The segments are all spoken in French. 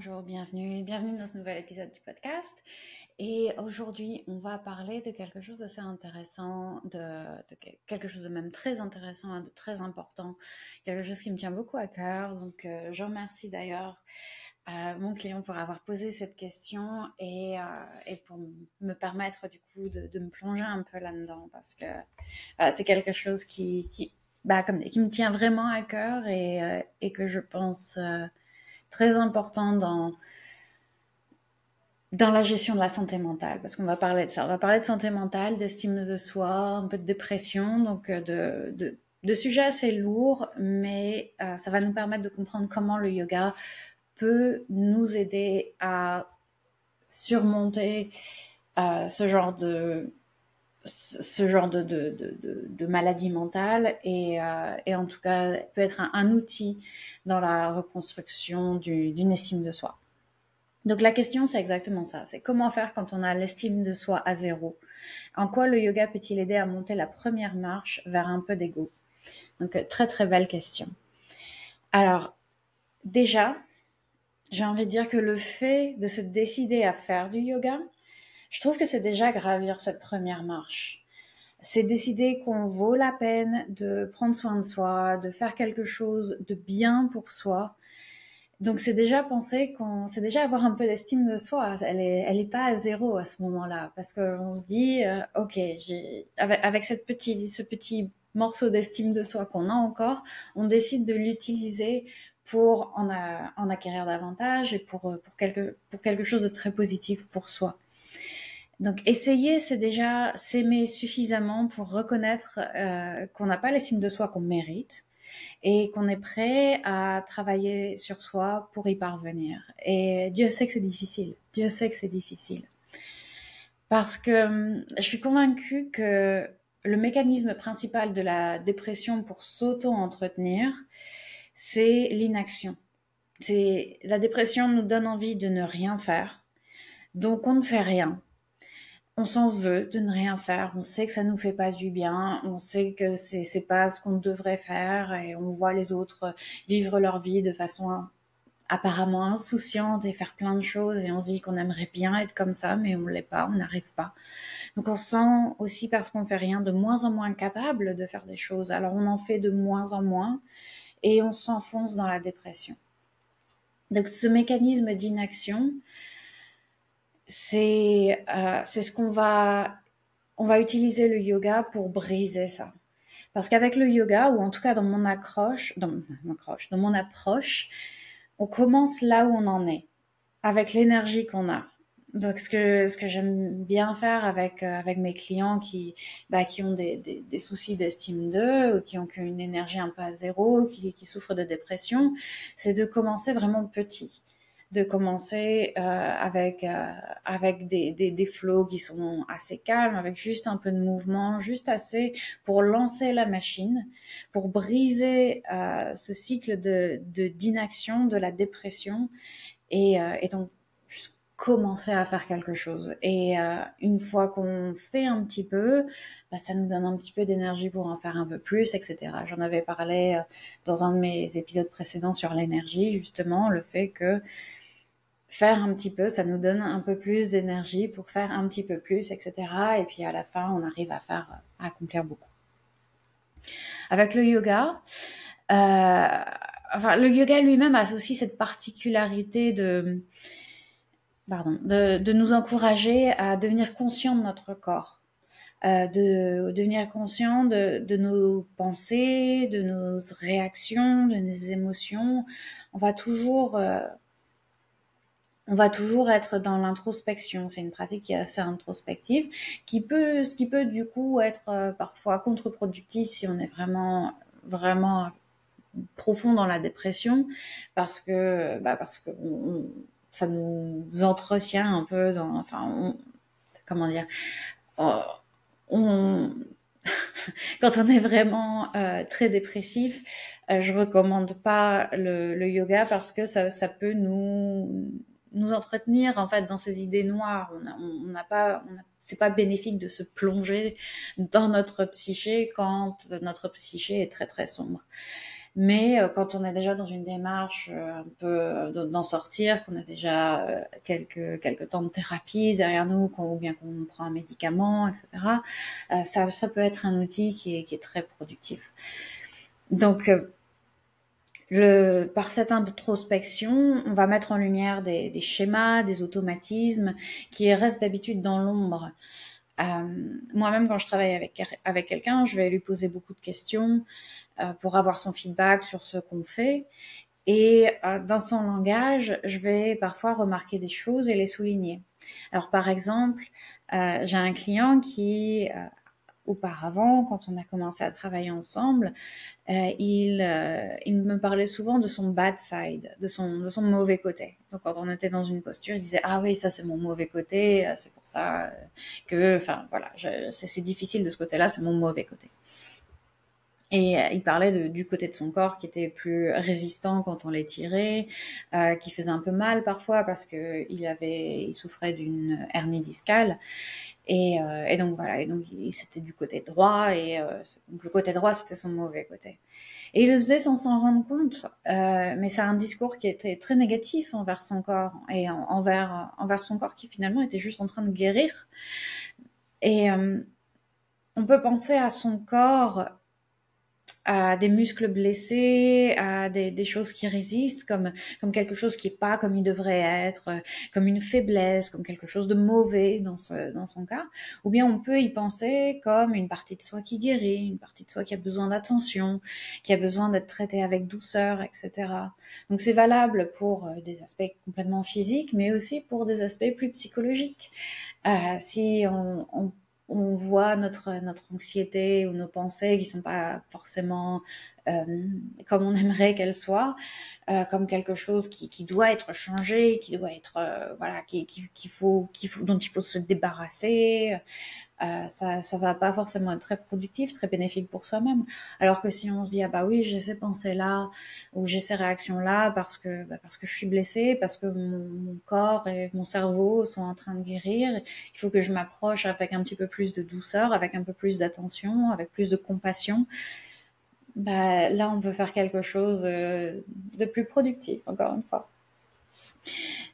Bonjour, bienvenue dans ce nouvel épisode du podcast. Et aujourd'hui, on va parler de quelque chose d'assez intéressant, de quelque chose de même très intéressant, de très important, quelque chose qui me tient beaucoup à cœur. Donc, je remercie d'ailleurs mon client pour avoir posé cette question et pour me permettre du coup de me plonger un peu là-dedans parce que c'est quelque chose qui me tient vraiment à cœur et que je pense très important dans la gestion de la santé mentale, parce qu'on va parler de ça. On va parler de santé mentale, d'estime de soi, un peu de dépression, donc de sujets assez lourds, mais ça va nous permettre de comprendre comment le yoga peut nous aider à surmonter ce genre de maladie mentale et en tout cas peut être un outil dans la reconstruction d'une estime de soi. Donc la question, c'est exactement ça. C'est comment faire quand on a l'estime de soi à zéro? En quoi le yoga peut-il aider à monter la première marche vers un peu d'ego? Donc très très belle question. Alors déjà, j'ai envie de dire que le fait de se décider à faire du yoga, je trouve que c'est déjà gravir cette première marche. C'est décider qu'on vaut la peine de prendre soin de soi, de faire quelque chose de bien pour soi. Donc c'est déjà penser c'est déjà avoir un peu d'estime de soi. Elle est pas à zéro à ce moment-là, parce qu'on se dit, ok, avec ce petit morceau d'estime de soi qu'on a encore, on décide de l'utiliser pour en acquérir davantage et pour quelque chose de très positif pour soi. Donc essayer, c'est déjà s'aimer suffisamment pour reconnaître qu'on n'a pas l'estime de soi qu'on mérite et qu'on est prêt à travailler sur soi pour y parvenir. Et Dieu sait que c'est difficile. Dieu sait que c'est difficile. Parce que je suis convaincue que le mécanisme principal de la dépression pour s'auto-entretenir, c'est l'inaction. La dépression nous donne envie de ne rien faire. Donc on ne fait rien. On s'en veut de ne rien faire, on sait que ça nous fait pas du bien, on sait que c'est pas ce qu'on devrait faire et on voit les autres vivre leur vie de façon apparemment insouciante et faire plein de choses et on se dit qu'on aimerait bien être comme ça mais on l'est pas, on n'arrive pas. Donc on sent aussi parce qu'on fait rien de moins en moins capable de faire des choses, alors on en fait de moins en moins et on s'enfonce dans la dépression. Donc ce mécanisme d'inaction, c'est ce qu'on on va utiliser le yoga pour briser ça. Parce qu'avec le yoga, ou en tout cas dans mon approche, on commence là où on en est, avec l'énergie qu'on a. Donc ce que j'aime bien faire avec mes clients qui ont des soucis d'estime d'eux, ou qui ont une énergie un peu à zéro, qui souffrent de dépression, c'est de commencer vraiment petit. De commencer avec des flows qui sont assez calmes, avec juste un peu de mouvement, juste assez pour lancer la machine, pour briser ce cycle d'inaction, de la dépression, et donc juste commencer à faire quelque chose. Et une fois qu'on fait un petit peu, ça nous donne un petit peu d'énergie pour en faire un peu plus, etc. J'en avais parlé dans un de mes épisodes précédents sur l'énergie, justement, le fait que faire un petit peu, ça nous donne un peu plus d'énergie pour faire un petit peu plus, etc. Et puis à la fin, on arrive à accomplir beaucoup. Avec le yoga, le yoga lui-même a aussi cette particularité de nous encourager à devenir conscient de notre corps, de devenir conscient de nos pensées, de nos réactions, de nos émotions. On va toujours être dans l'introspection. C'est une pratique qui est assez introspective, qui peut du coup être parfois contre-productive si on est vraiment profond dans la dépression, parce que ça nous entretient un peu comment dire, quand on est vraiment très dépressif, je recommande pas le yoga parce que ça peut nous entretenir en fait dans ces idées noires. C'est pas bénéfique de se plonger dans notre psyché quand notre psyché est très très sombre. Mais quand on est déjà dans une démarche un peu d'en sortir, qu'on a déjà quelques temps de thérapie derrière nous, ou bien qu'on prend un médicament, etc., ça peut être un outil qui est très productif. Donc, par cette introspection, on va mettre en lumière des schémas, des automatismes qui restent d'habitude dans l'ombre. Moi-même, quand je travaille avec quelqu'un, je vais lui poser beaucoup de questions pour avoir son feedback sur ce qu'on fait. Et dans son langage, je vais parfois remarquer des choses et les souligner. Alors, par exemple, j'ai un client qui, auparavant, quand on a commencé à travailler ensemble, il me parlait souvent de son bad side, de son mauvais côté. Donc, quand on était dans une posture, il disait « Ah oui, ça c'est mon mauvais côté, c'est pour ça que… » Enfin, voilà, c'est difficile de ce côté-là, c'est mon mauvais côté. Et il parlait du côté de son corps qui était plus résistant quand on l'étirait, qui faisait un peu mal parfois parce que il souffrait d'une hernie discale. Et donc voilà, et donc c'était du côté droit, et donc le côté droit c'était son mauvais côté. Et il le faisait sans s'en rendre compte, mais c'est un discours qui était très négatif envers son corps, et envers son corps qui finalement était juste en train de guérir. Et on peut penser à son corps, à des muscles blessés, à des choses qui résistent, comme quelque chose qui est pas comme il devrait être, comme une faiblesse, comme quelque chose de mauvais dans son cas. Ou bien on peut y penser comme une partie de soi qui guérit, une partie de soi qui a besoin d'attention, qui a besoin d'être traitée avec douceur, etc. Donc c'est valable pour des aspects complètement physiques, mais aussi pour des aspects plus psychologiques. Si on voit notre anxiété ou nos pensées qui sont pas forcément comme on aimerait qu'elles soient, comme quelque chose qui doit être changé, qui doit être voilà, dont il faut se débarrasser. Ça va pas forcément être très productif, très bénéfique pour soi-même. Alors que si on se dit ah bah oui, j'ai ces pensées-là ou j'ai ces réactions-là parce que je suis blessée, parce que mon corps et mon cerveau sont en train de guérir, il faut que je m'approche avec un petit peu plus de douceur, avec un peu plus d'attention, avec plus de compassion. Bah là, on peut faire quelque chose de plus productif, encore une fois.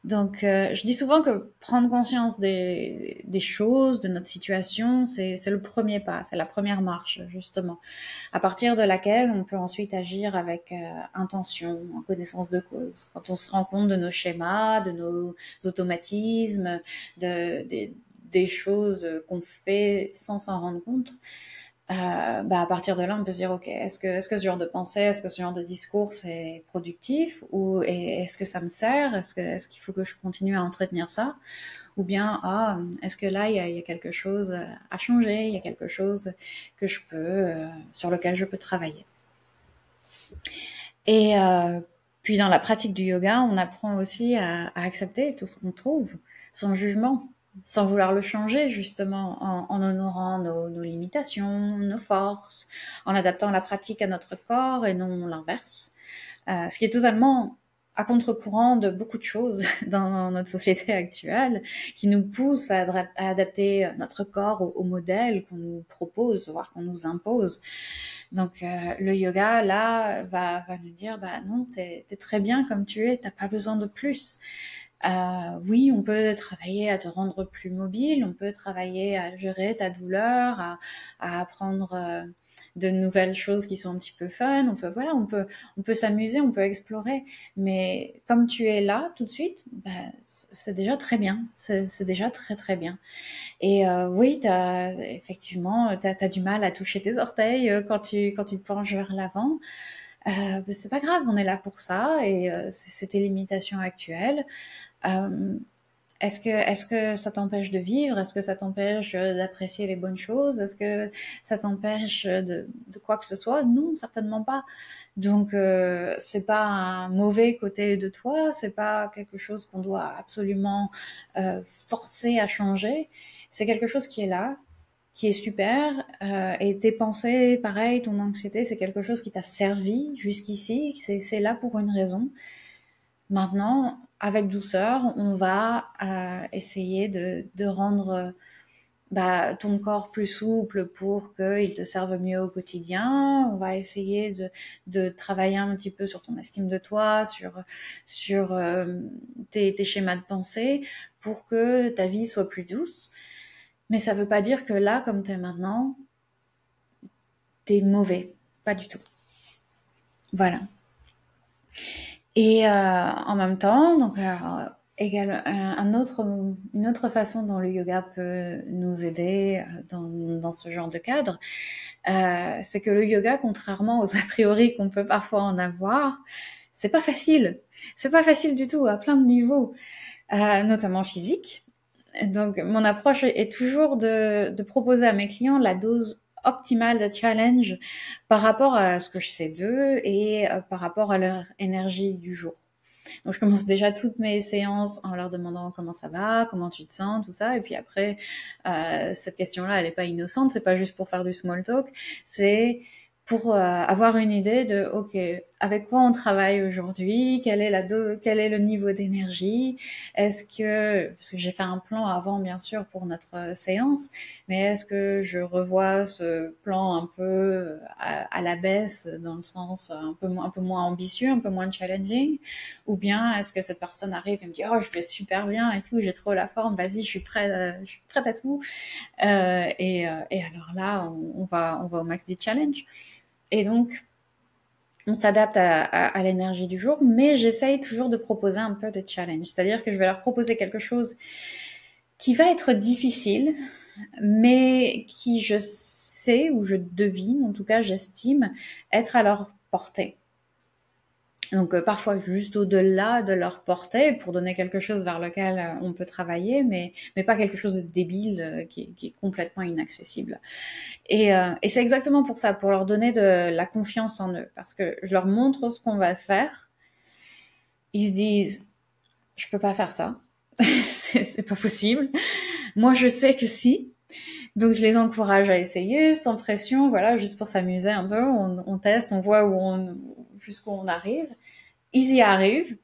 Donc, je dis souvent que prendre conscience des choses, de notre situation, c'est le premier pas, c'est la première marche, justement, à partir de laquelle on peut ensuite agir avec intention, en connaissance de cause. Quand on se rend compte de nos schémas, de nos automatismes, des choses qu'on fait sans s'en rendre compte, à partir de là, on peut se dire, ok, est-ce que ce genre de pensée, est-ce que ce genre de discours c'est productif, ou est-ce que ça me sert, est-ce qu'il faut que je continue à entretenir ça, ou bien est-ce que là il y a quelque chose à changer, il y a quelque chose que je peux sur lequel je peux travailler. Et puis dans la pratique du yoga, on apprend aussi à accepter tout ce qu'on trouve, sans jugement, sans vouloir le changer, justement, en honorant nos limitations, nos forces, en adaptant la pratique à notre corps et non l'inverse. Ce qui est totalement à contre-courant de beaucoup de choses dans notre société actuelle, qui nous pousse à adapter notre corps au modèle qu'on nous propose, voire qu'on nous impose. Donc le yoga là va nous dire bah non, t'es très bien comme tu es, t'as pas besoin de plus. Oui, on peut travailler à te rendre plus mobile, on peut travailler à gérer ta douleur, à apprendre de nouvelles choses qui sont un petit peu fun. On peut s'amuser, on peut explorer. Mais comme tu es là tout de suite, bah, c'est déjà très bien. C'est déjà très très bien. Et oui, effectivement, t'as du mal à toucher tes orteils quand tu te penches vers l'avant. C'est pas grave, on est là pour ça et c'est tes limitations actuelles. Est-ce que ça t'empêche de vivre? Est-ce que ça t'empêche d'apprécier les bonnes choses? Est-ce que ça t'empêche de quoi que ce soit? Non, certainement pas. Donc c'est pas un mauvais côté de toi, c'est pas quelque chose qu'on doit absolument forcer à changer. C'est quelque chose qui est là, qui est super, et tes pensées, pareil, ton anxiété, c'est quelque chose qui t'a servi jusqu'ici, c'est là pour une raison. Maintenant, avec douceur, on va essayer de rendre ton corps plus souple pour qu'il te serve mieux au quotidien. On va essayer de travailler un petit peu sur ton estime de toi, sur tes schémas de pensée pour que ta vie soit plus douce. Mais ça veut pas dire que là, comme t'es maintenant, t'es mauvais. Pas du tout. Voilà. Et en même temps, donc une autre façon dont le yoga peut nous aider dans ce genre de cadre, c'est que le yoga, contrairement aux a priori qu'on peut parfois en avoir, c'est pas facile. C'est pas facile du tout à plein de niveaux, notamment physique. Donc, mon approche est toujours de proposer à mes clients la dose optimale de challenge par rapport à ce que je sais d'eux et par rapport à leur énergie du jour. Donc, je commence déjà toutes mes séances en leur demandant comment ça va, comment tu te sens, tout ça. Et puis après, cette question-là, elle n'est pas innocente. C'est pas juste pour faire du small talk. C'est pour avoir une idée de, ok, avec quoi on travaille aujourd'hui, quel est le niveau d'énergie, parce que j'ai fait un plan avant, bien sûr, pour notre séance, mais est-ce que je revois ce plan un peu à la baisse, dans le sens un peu moins ambitieux, un peu moins challenging, ou bien est-ce que cette personne arrive et me dit, oh, je fais super bien et tout, j'ai trop la forme, vas-y, je suis prête à tout. Et alors là, on va au max du challenge. Et donc, on s'adapte à l'énergie du jour, mais j'essaye toujours de proposer un peu de challenge. C'est-à-dire que je vais leur proposer quelque chose qui va être difficile, mais qui, je sais, ou je devine, en tout cas j'estime, être à leur portée. Donc parfois juste au-delà de leur portée pour donner quelque chose vers lequel on peut travailler, mais pas quelque chose de débile qui est complètement inaccessible. Et c'est exactement pour ça, pour leur donner de la confiance en eux, parce que je leur montre ce qu'on va faire, ils se disent je peux pas faire ça, c'est pas possible. Moi je sais que si. Donc je les encourage à essayer sans pression, voilà, juste pour s'amuser un peu, on teste, on voit jusqu'où on arrive. Ils y arrivent.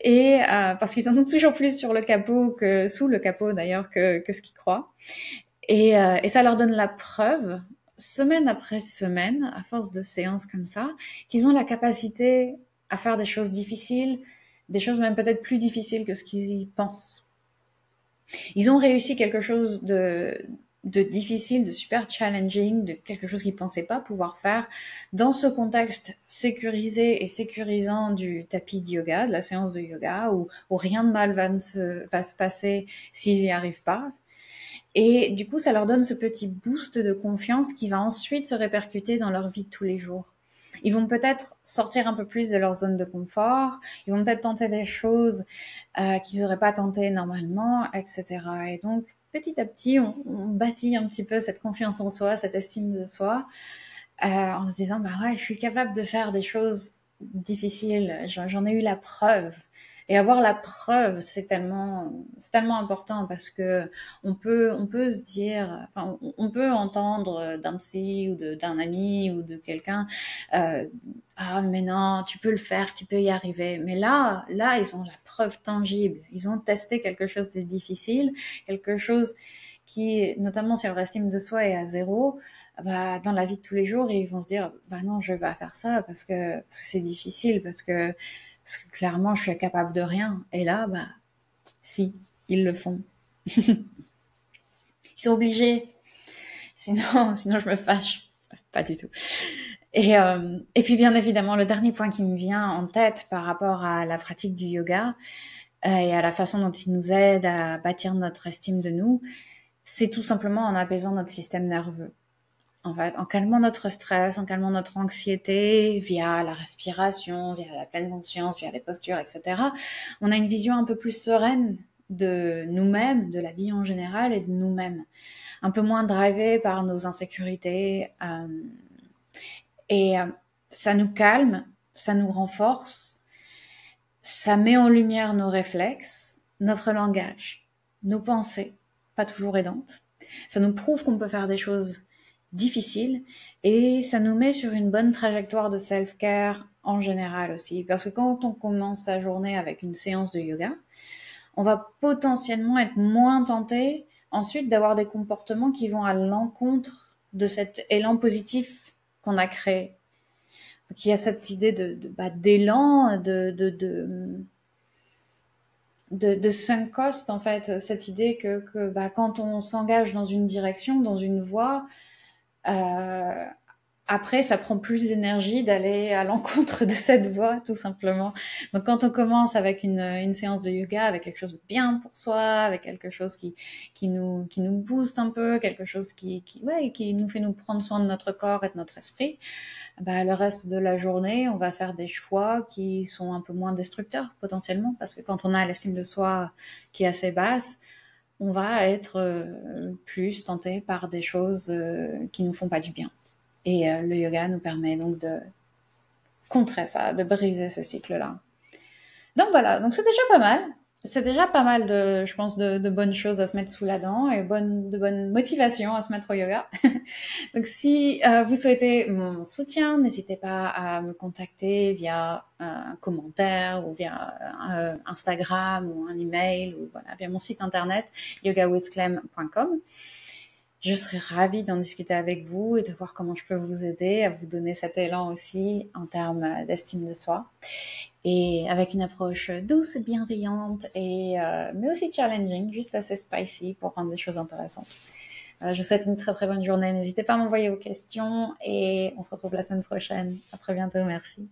Et parce qu'ils en ont toujours plus sur le capot que sous le capot d'ailleurs que ce qu'ils croient. Et ça leur donne la preuve, semaine après semaine, à force de séances comme ça, qu'ils ont la capacité à faire des choses difficiles, des choses même peut-être plus difficiles que ce qu'ils pensent. Ils ont réussi quelque chose de difficile, de super challenging, de quelque chose qu'ils pensaient pas pouvoir faire dans ce contexte sécurisé et sécurisant du tapis de yoga, de la séance de yoga, où rien de mal va se passer s'ils y arrivent pas. Et du coup, ça leur donne ce petit boost de confiance qui va ensuite se répercuter dans leur vie de tous les jours. Ils vont peut-être sortir un peu plus de leur zone de confort, ils vont peut-être tenter des choses qu'ils n'auraient pas tentées normalement, etc. Et donc, petit à petit, on bâtit un petit peu cette confiance en soi, cette estime de soi, en se disant, bah ouais, je suis capable de faire des choses difficiles, j'en ai eu la preuve. Et avoir la preuve, c'est tellement important parce que on peut se dire, enfin, on peut entendre d'un psy ou d'un ami ou de quelqu'un, ah mais non, tu peux le faire, tu peux y arriver. Mais là, ils ont la preuve tangible. Ils ont testé quelque chose de difficile, quelque chose qui, notamment si leur estime de soi est à zéro, bah, dans la vie de tous les jours, ils vont se dire, bah non, je vais pas faire ça parce que c'est difficile, parce que clairement, je suis capable de rien. Et là, bah, si, ils le font. Ils sont obligés. Sinon, je me fâche. Pas du tout. Et puis, bien évidemment, le dernier point qui me vient en tête par rapport à la pratique du yoga et à la façon dont il nous aide à bâtir notre estime de nous, c'est tout simplement en apaisant notre système nerveux. En fait, en calmant notre stress, en calmant notre anxiété, via la respiration, via la pleine conscience, via les postures, etc., on a une vision un peu plus sereine de nous-mêmes, de la vie en général et de nous-mêmes. Un peu moins drivée par nos insécurités. Et ça nous calme, ça nous renforce, ça met en lumière nos réflexes, notre langage, nos pensées, pas toujours aidantes. Ça nous prouve qu'on peut faire des choses difficile et ça nous met sur une bonne trajectoire de self-care en général aussi, parce que quand on commence sa journée avec une séance de yoga, on va potentiellement être moins tenté ensuite d'avoir des comportements qui vont à l'encontre de cet élan positif qu'on a créé. Donc il y a cette idée d'élan, de sunk cost, en fait, cette idée que quand on s'engage dans une direction, dans une voie, après, ça prend plus d'énergie d'aller à l'encontre de cette voie, tout simplement. Donc, quand on commence avec une séance de yoga, avec quelque chose de bien pour soi, avec quelque chose qui nous booste un peu, quelque chose qui nous fait nous prendre soin de notre corps et de notre esprit, le reste de la journée, on va faire des choix qui sont un peu moins destructeurs, potentiellement, parce que quand on a l'estime de soi qui est assez basse, on va être plus tenté par des choses qui nous font pas du bien. Et le yoga nous permet donc de contrer ça, de briser ce cycle-là. Donc voilà, donc c'est déjà pas mal. C'est déjà pas mal je pense, de bonnes choses à se mettre sous la dent et de bonnes motivations à se mettre au yoga. Donc si vous souhaitez mon soutien, n'hésitez pas à me contacter via un commentaire ou via Instagram ou un email ou voilà, via mon site internet yogawithclem.com. Je serais ravie d'en discuter avec vous et de voir comment je peux vous aider à vous donner cet élan aussi en termes d'estime de soi. Et avec une approche douce, bienveillante, mais aussi challenging, juste assez spicy pour rendre les choses intéressantes. Je vous souhaite une très très bonne journée. N'hésitez pas à m'envoyer vos questions et on se retrouve la semaine prochaine. À très bientôt, merci.